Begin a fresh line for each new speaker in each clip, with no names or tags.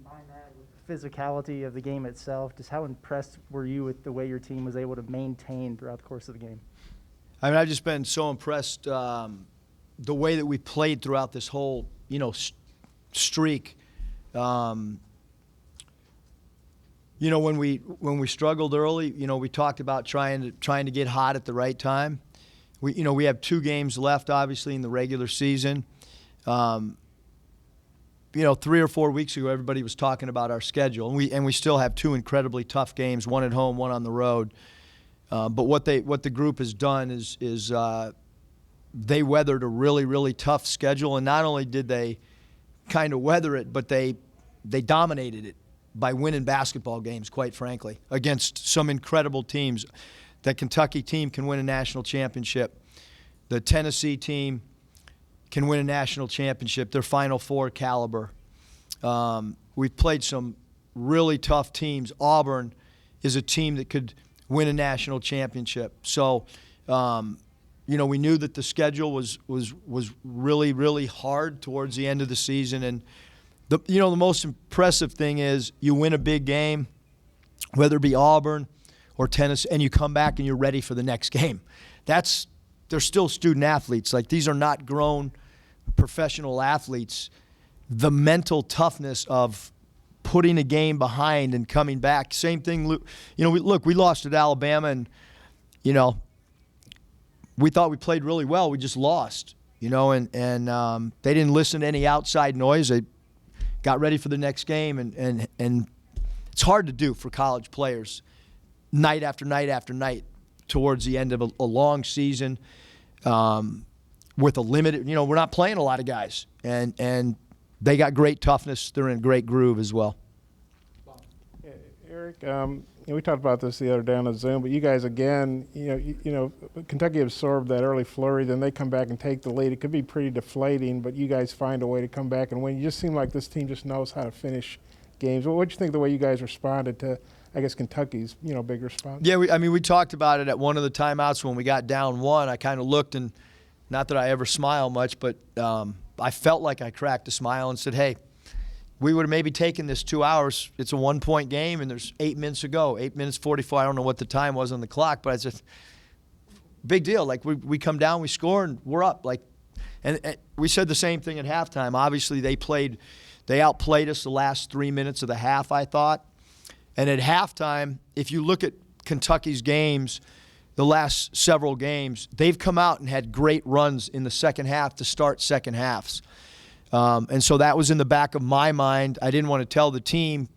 combine that with the physicality of the game itself, just how impressed were you with the way your team was able to maintain throughout the course of the game?
I mean, I've just been so impressed the way that we played throughout this whole, streak. When we struggled early, we talked about trying to get hot at the right time. We have 2 games left, obviously, in the regular season. 3 or 4 weeks ago, everybody was talking about our schedule, and we still have 2 incredibly tough games, one at home, one on the road. But what the group has done is they weathered a really, really tough schedule, and not only did they kind of weather it, but they dominated it by winning basketball games, quite frankly, against some incredible teams. That Kentucky team can win a national championship. The Tennessee team can win a national championship. They're Final Four caliber. We've played some really tough teams. Auburn is a team that could win a national championship. So, we knew that the schedule was really, really hard towards the end of the season. And the most impressive thing is you win a big game, whether it be Auburn or Tennessee, and you come back and you're ready for the next game. They're still student athletes. Like, these are not grown professional athletes. The mental toughness of putting a game behind and coming back. Same thing. We lost at Alabama, and we thought we played really well. We just lost. And they didn't listen to any outside noise. They got ready for the next game, and it's hard to do for college players, night after night after night, towards the end of a long season, with a limited. We're not playing a lot of guys, and they got great toughness. They're in a great groove as well.
Eric, we talked about this the other day on the Zoom, but you guys again, Kentucky absorbed that early flurry, then they come back and take the lead. It could be pretty deflating, but you guys find a way to come back and win. You just seem like this team just knows how to finish games. What do you think of the way you guys responded to, I guess, Kentucky's big response?
Yeah, we talked about it at one of the timeouts when we got down 1. I kind of looked, and not that I ever smile much, but I felt like I cracked a smile and said, hey, we would have maybe taken this 2 hours. It's a 1-point game, and there's 8 minutes to go, 8 minutes 44. I don't know what the time was on the clock, but it's just big deal. Like, we come down, we score, and we're up. And we said the same thing at halftime. Obviously, they outplayed us the last 3 minutes of the half, I thought. And at halftime, if you look at Kentucky's games, the last several games, they've come out and had great runs in the second half to start second halves. And so that was in the back of my mind. I didn't want to tell the team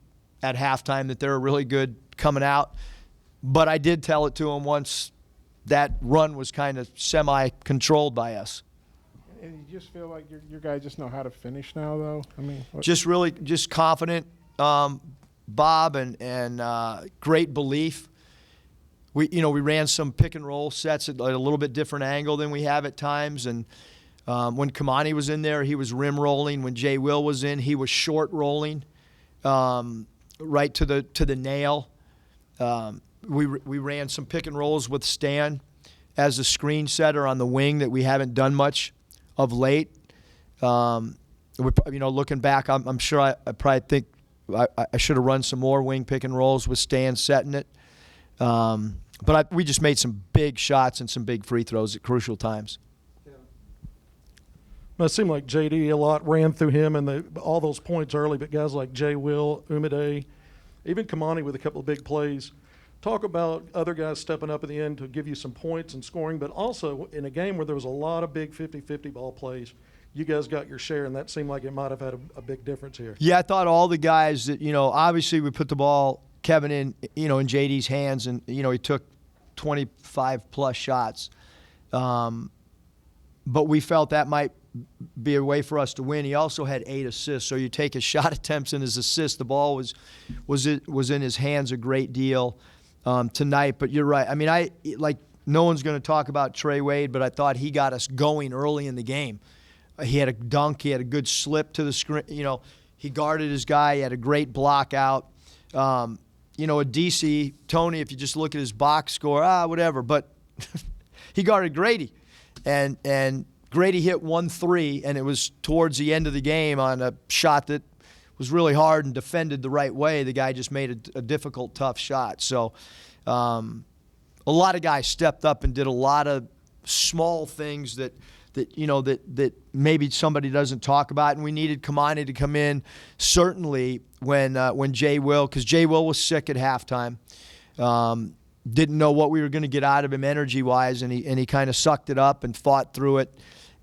at halftime that they were really good coming out, but I did tell it to them once that run was kind of semi-controlled by us.
And you just feel like your guys just know how to finish now, though?
Just confident, Bob, and great belief. We ran some pick and roll sets at a little bit different angle than we have at times, and when Kamani was in there, he was rim rolling. When Jay Will was in, he was short rolling, right to the nail. We ran some pick and rolls with Stan as a screen setter on the wing that we haven't done much of late. Looking back, I'm sure I probably think I should have run some more wing pick and rolls with Stan setting it. But we just made some big shots and some big free throws at crucial times.
It seemed like JD a lot ran through him and all those points early, but guys like Jay Will, Notae, even Kamani with a couple of big plays. Talk about other guys stepping up at the end to give you some points and scoring, but also in a game where there was a lot of big 50-50 ball plays, you guys got your share, and that seemed like it might have had a big difference here.
Yeah, I thought all the guys that, obviously we put the ball, Kevin, in JD's hands, and, he took 25-plus shots. But we felt that might be a way for us to win. He also had 8 assists, so you take his shot attempts and his assists. The ball was in his hands a great deal tonight. But you're right. I mean, no one's going to talk about Trey Wade, but I thought he got us going early in the game. He had a dunk. He had a good slip to the screen. He guarded his guy. He had a great block out. At DC, Tony, if you just look at his box score, whatever. But he guarded Grady. And Grady hit 1 3, and it was towards the end of the game on a shot that was really hard and defended the right way. The guy just made a difficult, tough shot. So a lot of guys stepped up and did a lot of small things that maybe somebody doesn't talk about. And we needed Kamani to come in, certainly when Jay Will, because Jay Will was sick at halftime. Didn't know what we were going to get out of him energy-wise, and he kind of sucked it up and fought through it.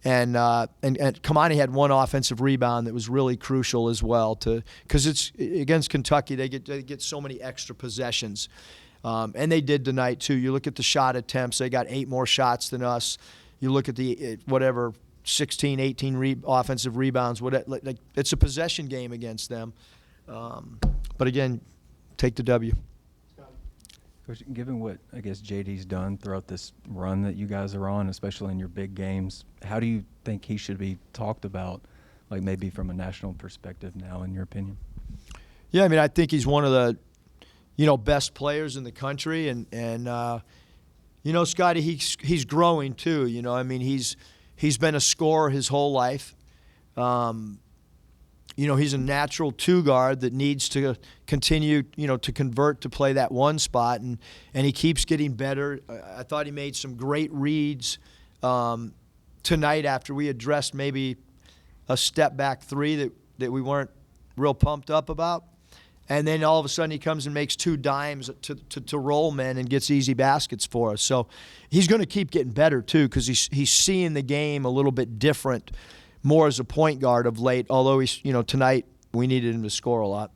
And Kamani had one offensive rebound that was really crucial as well, because it's against Kentucky. They get so many extra possessions, and they did tonight too. You look at the shot attempts; they got 8 more shots than us. You look at the 16, 18 offensive rebounds. It's a possession game against them. But again, take the W.
Coach, given what I guess JD's done throughout this run that you guys are on, especially in your big games, how do you think he should be talked about, like maybe from a national perspective now, in your opinion?
Yeah, I mean, I think he's one of the, best players in the country, and Scotty, he's growing too. I mean, he's been a scorer his whole life. He's a natural 2 guard that needs to continue, to convert to play that 1 spot, and he keeps getting better. I thought he made some great reads tonight after we addressed maybe a step back 3 that we weren't real pumped up about. And then all of a sudden he comes and makes 2 dimes to roll men and gets easy baskets for us. So he's going to keep getting better too, because he's seeing the game a little bit different, more as a point guard of late, although tonight we needed him to score a lot.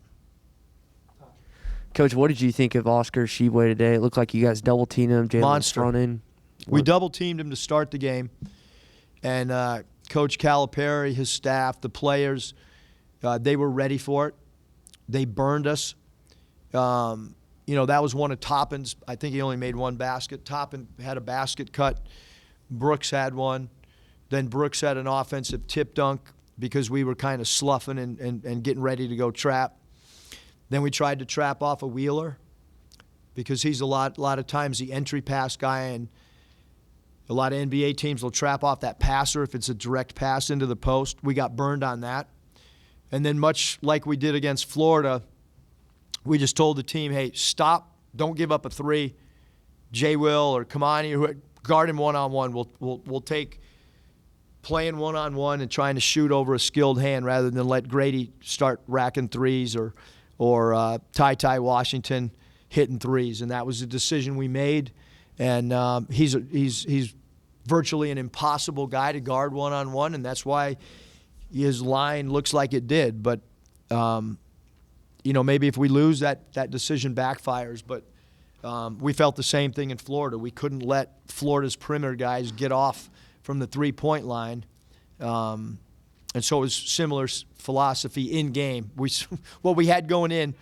Coach, what did you think of Oscar Sheboy today? It looked like you guys double-teamed him. Jalen
Monster.
Running.
We double-teamed him to start the game. And Coach Calipari, his staff, the players, they were ready for it. They burned us. That was one of Toppin's. I think he only made 1 basket. Toppin had a basket cut. Brooks had one. Then Brooks had an offensive tip dunk because we were kind of sloughing and getting ready to go trap. Then we tried to trap off a Wheeler because he's a lot of times the entry pass guy, and a lot of NBA teams will trap off that passer if it's a direct pass into the post. We got burned on that. And then much like we did against Florida, we just told the team, hey, stop, don't give up a 3. Jay Will or Kamani, or guard him one-on-one. We'll take playing one-on-one and trying to shoot over a skilled hand rather than let Grady start racking 3s or Ty Washington hitting 3s. And that was a decision we made. And he's virtually an impossible guy to guard one-on-one, and that's why his line looks like it did. But, maybe if we lose, that decision backfires. But we felt the same thing in Florida. We couldn't let Florida's perimeter guys get off from the 3-point line. And so it was similar philosophy in game. What we had going in,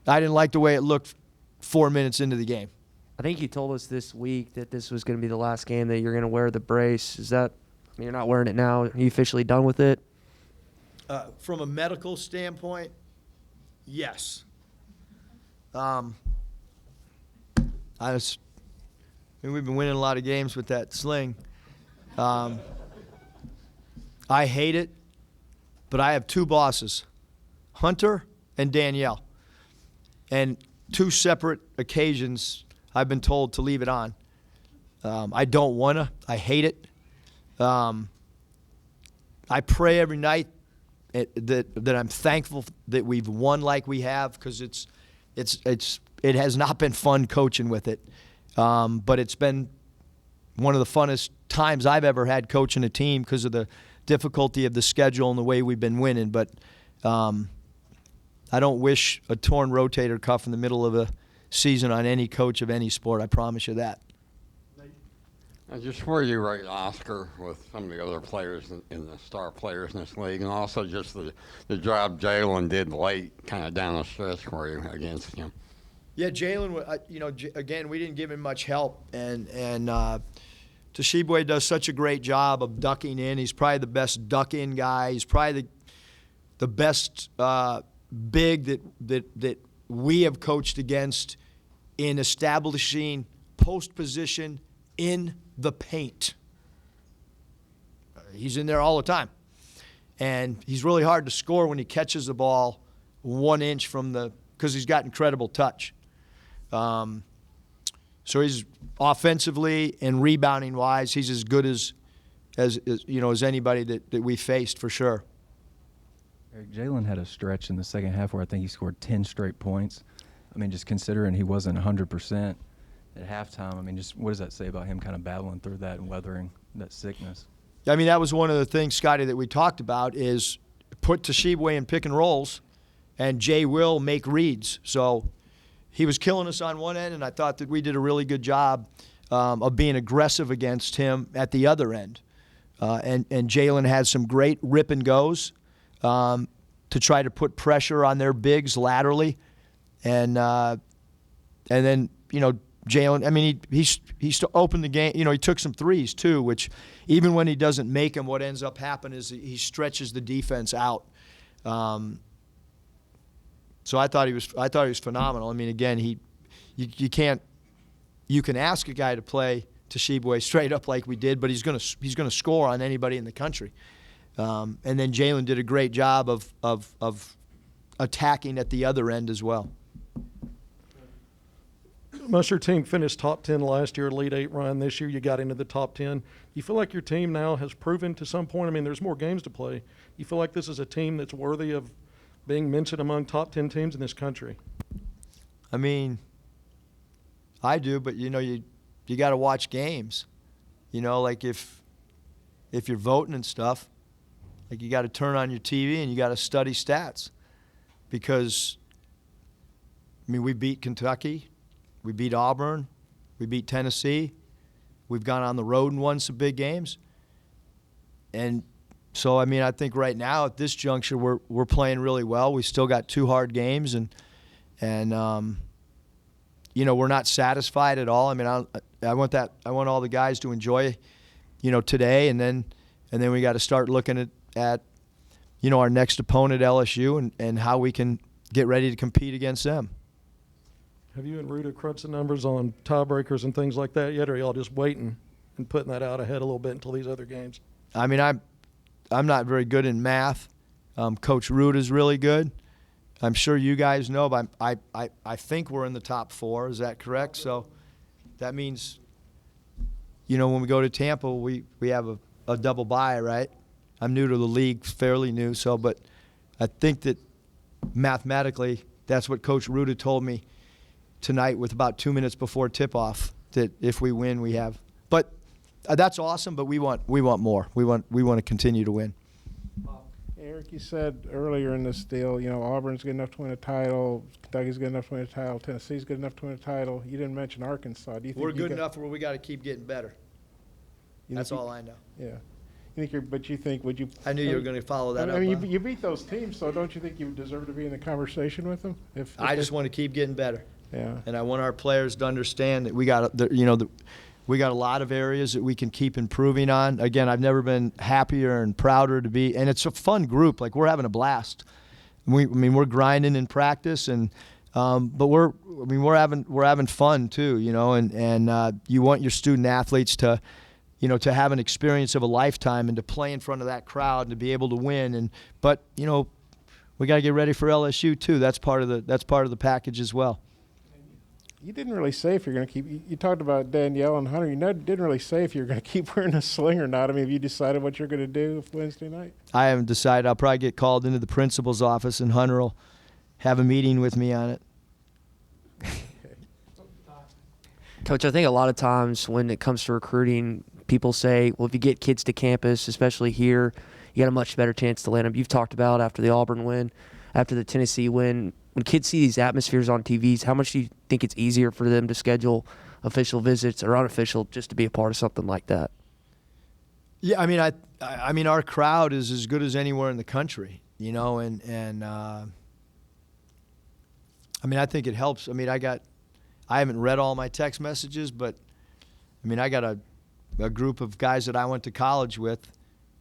I didn't like the way it looked 4 minutes into the game.
I think you told us this week that this was going to be the last game that you're going to wear the brace. Is that – you're not wearing it now? Are you officially done with it?
From a medical standpoint, yes. We've been winning a lot of games with that sling. I hate it, but I have 2 bosses, Hunter and Danielle. And 2 separate occasions I've been told to leave it on. I don't want to. I hate it. I pray every night that I'm thankful that we've won like we have, because it has not been fun coaching with it. But it's been one of the funnest times I've ever had coaching a team because of the difficulty of the schedule and the way we've been winning. But I don't wish a torn rotator cuff in the middle of a season on any coach of any sport. I promise you that.
And just where you rate Oscar with some of the other players in the star players in this league, and also just the job Jalen did late, kind of down the stretch for you against him.
Yeah, Jalen, again, we didn't give him much help, and Tshiebwe does such a great job of ducking in. He's probably the best duck-in guy. He's probably the best big that we have coached against in establishing post position in the paint. He's in there all the time. And he's really hard to score when he catches the ball 1 inch from because he's got incredible touch. So he's offensively and rebounding wise, he's as good as anybody that we faced for sure.
Eric, Jalen had a stretch in the second half where I think he scored 10 straight points. I mean, just considering he wasn't 100% at halftime, I mean, just what does that say about him kind of battling through that and weathering that sickness?
I mean, that was one of the things, Scotty, that we talked about is put Toshibwe in pick and rolls, and Jay will make reads. So he was killing us on one end, and I thought that we did a really good job of being aggressive against him at the other end. And Jalen had some great rip and goes to try to put pressure on their bigs laterally, and then Jalen. I mean, he opened the game. He took some threes too, which even when he doesn't make them, what ends up happening is he stretches the defense out. So I thought he was phenomenal. I mean, again, you can ask a guy to play Toshibwe straight up like we did, but he's gonna score on anybody in the country. And then Jalen did a great job of attacking at the other end as well.
Most of your team finished top 10 last year, Elite 8 run. This year you got into the top 10. You feel like your team now has proven to some point, I mean, there's more games to play. You feel like this is a team that's worthy of being mentioned among top 10 teams in this country?
I mean, I do, but you got to watch games. Like if you're voting and stuff, like you got to turn on your TV and you got to study stats, because I mean, we beat Kentucky, we beat Auburn, we beat Tennessee, we've gone on the road and won some big games, and so I mean, I think right now at this juncture we're playing really well. We still got 2 hard games, and we're not satisfied at all. I mean, I want all the guys to enjoy, today, and then we got to start looking at our next opponent, LSU, and how we can get ready to compete against them.
Have you and Ruta crunched the numbers on tiebreakers and things like that yet, or are y'all just waiting and putting that out ahead a little bit until these other games?
I mean, I'm not very good in math. Coach Ruta's really good. I'm sure you guys know, but I think we're in the top 4. Is that correct? So that means, when we go to Tampa, we have a double bye, right? I'm new to the league, fairly new, but I think that mathematically that's what Coach Ruta told me tonight with about 2 minutes before tip-off, that if we win, we have. But that's awesome, but we want more. We want to continue to win.
Eric, you said earlier in this deal, Auburn's good enough to win a title, Kentucky's good enough to win a title, Tennessee's good enough to win a title. You didn't mention Arkansas. Do you think
we're good enough where we got to keep getting better? That's all I know.
Yeah. Would you?
I knew you were going to follow that up.
I mean, you beat those teams, so don't you think you deserve to be in the conversation with them?
I just want to keep getting better.
Yeah.
And I want our players to understand that we got a lot of areas that we can keep improving on. Again, I've never been happier and prouder to be, and it's a fun group. Like, we're having a blast. We're grinding in practice, and but we're having fun too, and you want your student athletes to have an experience of a lifetime and to play in front of that crowd and to be able to win. But we got to get ready for LSU too. That's part of the package as well.
You didn't really say if you're going to keep. You talked about Danielle and Hunter. You didn't really say if you're going to keep wearing a sling or not. I mean, have you decided what you're going to do Wednesday night?
I haven't decided. I'll probably get called into the principal's office, and Hunter will have a meeting with me on it.
Coach, I think a lot of times when it comes to recruiting, people say, well, if you get kids to campus, especially here, you got a much better chance to land them. You've talked about after the Auburn win, after the Tennessee win, when kids see these atmospheres on TVs, how much do you think it's easier for them to schedule official visits or unofficial just to be a part of something like that?
Yeah, I mean, our crowd is as good as anywhere in the country, and I mean, I think it helps. I mean, I haven't read all my text messages, but I mean, I got a group of guys that I went to college with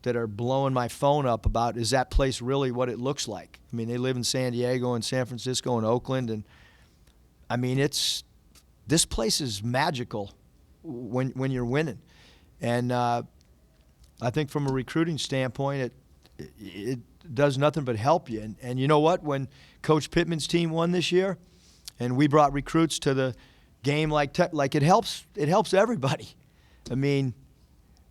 that are blowing my phone up about, is that place really what it looks like? I mean, they live in San Diego and San Francisco and Oakland, and I mean, this place is magical when you're winning. And I think from a recruiting standpoint, does nothing but help you. And you know what? When Coach Pittman's team won this year, and we brought recruits to the game, like it helps everybody. I mean,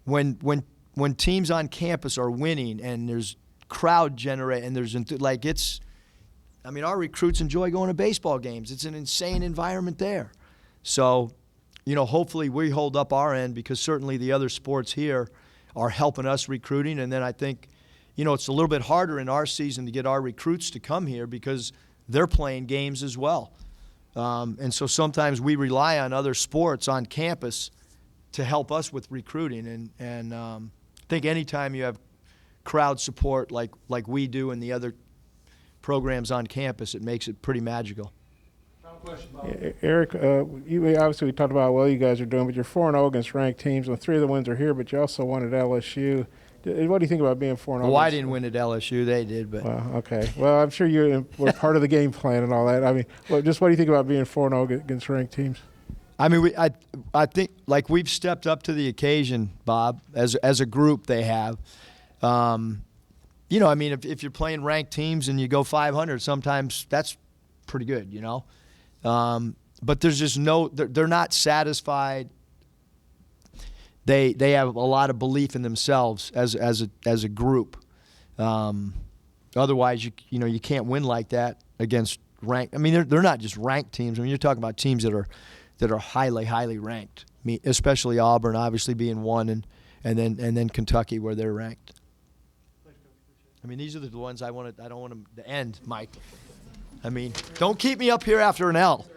when teams on campus are winning and there's crowd generate and there's I mean, our recruits enjoy going to baseball games. It's an insane environment there. So, hopefully we hold up our end, because certainly the other sports here are helping us recruiting. And then I think, it's a little bit harder in our season to get our recruits to come here because they're playing games as well. And so sometimes we rely on other sports on campus to help us with recruiting. And I think anytime you have crowd support like we do in the other programs on campus, it makes it pretty magical.
Eric, we talked about how well you guys are doing, but you're 4-0 against ranked teams, and 3 of the wins are here, but you also won at LSU. What do you think about being 4-0?
Well, I didn't win at LSU. They did, but.
Well, okay. Well, I'm sure you were part of the game plan and all that. I mean, just what do you think about being 4-0 against ranked teams?
I mean, I think like we've stepped up to the occasion, Bob, as a group. They have. I mean, if you're playing ranked teams and you go 500, sometimes that's pretty good, But there's just they're not satisfied. They have a lot of belief in themselves as a group. Otherwise, you can't win like that against ranked. I mean, they're not just ranked teams. I mean, you're talking about teams that are highly ranked. I mean, especially Auburn, obviously being one, and then Kentucky where they're ranked. I mean, these are the ones I don't want them to end, Mike. I mean, don't keep me up here after an L.